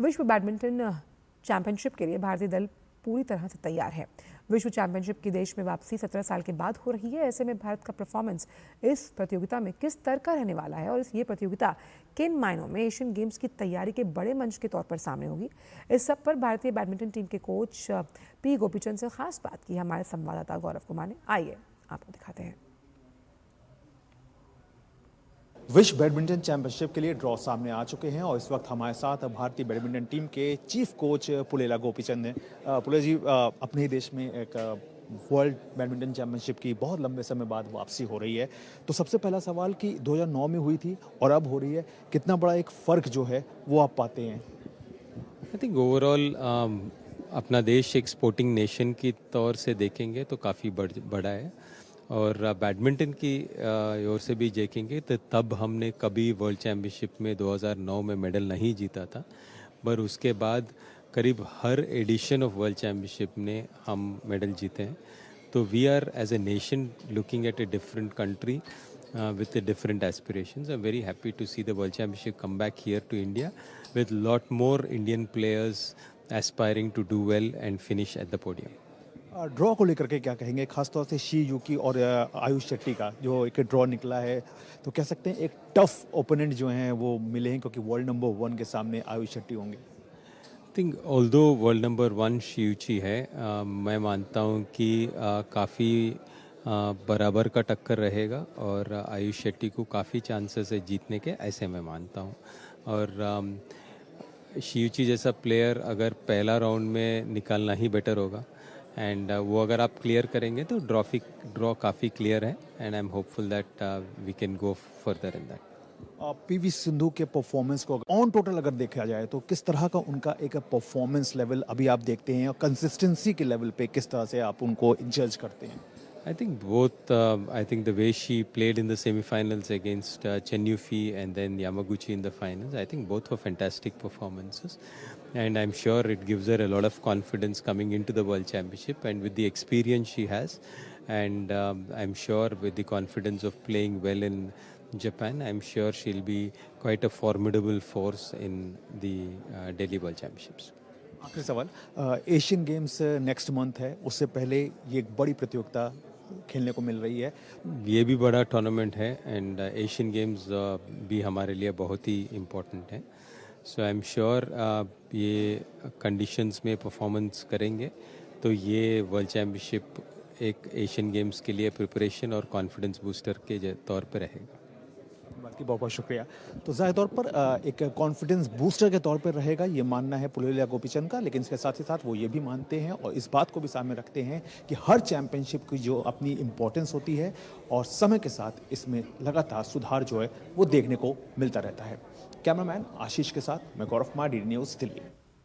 विश्व badminton championship के लिए भारतीय दल पूरी तरह से तैयार है। विश्व चैंपियनशिप की देश में वापसी 17 साल के बाद हो रही है। ऐसे में भारत का परफॉर्मेंस इस प्रतियोगिता में किस स्तर का रहने वाला है और ये प्रतियोगिता किन मायनों में एशियन गेम्स की तैयारी के बड़े मंच के तौर पर सामने होगी, इस सब पर भारतीय बैडमिंटन टीम के कोच पी गोपीचंद से खास बात की हमारे संवाददाता गौरव कुमार ने। आइए आपको दिखाते हैं। विश्व बैडमिंटन चैंपियनशिप के लिए ड्रॉ सामने आ चुके हैं और इस वक्त हमारे साथ भारतीय बैडमिंटन टीम के चीफ कोच पुलेला गोपीचंद हैं। पुलेला जी, अपने ही देश में एक वर्ल्ड बैडमिंटन चैंपियनशिप की बहुत लंबे समय बाद वापसी हो रही है, तो सबसे पहला सवाल कि 2009 में हुई थी और अब हो रही है, कितना बड़ा एक फ़र्क जो है वो आप पाते हैं? आई थिंक ओवरऑल अपना देश एक स्पोर्टिंग नेशन की तौर से देखेंगे तो काफ़ी बड़ा है और बैडमिंटन की ओर से भी देखेंगे तो तब हमने कभी वर्ल्ड चैम्पियनशिप में 2009 में मेडल नहीं जीता था, पर उसके बाद करीब हर एडिशन ऑफ वर्ल्ड चैम्पियनशिप ने हम मेडल जीते हैं। तो we are as a nation looking at a different country with the different aspirations. I'm very happy to see the World Championship come back here to India with lot more Indian players aspiring to do well and finish at the podium. Draw को लेकर के क्या कहेंगे, खासतौर से she यूकी और आयुष शेट्टी का जो एक ड्रॉ निकला है, तो कह सकते हैं एक टफ ओपोनेंट जो हैं वो मिले हैं, क्योंकि वर्ल्ड नंबर 1 के सामने आयुष शेट्टी होंगे। I think although world number 1 शियूची है, मैं मानता हूँ कि काफ़ी बराबर का टक्कर रहेगा और आयुष शेट्टी को काफ़ी चांसेस है जीतने के, ऐसे मैं मानता हूँ। और शियूची जैसा प्लेयर अगर पहला राउंड में निकालना ही बेटर होगा एंड वो अगर आप क्लियर करेंगे तो ड्रॉ काफ़ी क्लियर है and I am hopeful that we can go further in that. PV Sindhu के परफॉर्मेंस को ऑन टोटल अगर देखा जाए तो किस तरह का उनका एक परफॉर्मेंस लेवल अभी आप देखते हैं और कंसिस्टेंसी के लेवल पे किस तरह से आप उनको जज करते हैं? I think both, I think the way she played in the semi-finals against Chen Yufei and then Yamaguchi in the finals, I think both were fantastic performances. And I'm sure it gives her a lot of confidence coming into the World Championship and with the experience she has. And I'm sure with the confidence of playing well in Japan, I'm sure she'll be quite a formidable force in the Delhi World Championships. आखिरी सवाल, Asian games next month है, उससे पहले ये एक बड़ी प्रतियोगिता खेलने को मिल रही है। ये भी बड़ा टूर्नामेंट है एंड एशियन गेम्स भी हमारे लिए बहुत ही इम्पोर्टेंट है। सो आई एम श्योर ये कंडीशंस में परफॉर्मेंस करेंगे तो ये वर्ल्ड चैम्पियनशिप एक एशियन गेम्स के लिए प्रिपरेशन और कॉन्फिडेंस बूस्टर के तौर पर रहेगा। बाकी बहुत बहुत शुक्रिया। तो ज़ाहिर तौर पर एक कॉन्फिडेंस बूस्टर के तौर पर रहेगा, ये मानना है पुलेला गोपीचंद का, लेकिन इसके साथ ही साथ वो ये भी मानते हैं और इस बात को भी सामने रखते हैं कि हर चैंपियनशिप की जो अपनी इम्पोर्टेंस होती है और समय के साथ इसमें लगातार सुधार जो है वो देखने को मिलता रहता है। कैमरामैन आशीष के साथ मैं गौरव कुमार, DD न्यूज़, दिल्ली।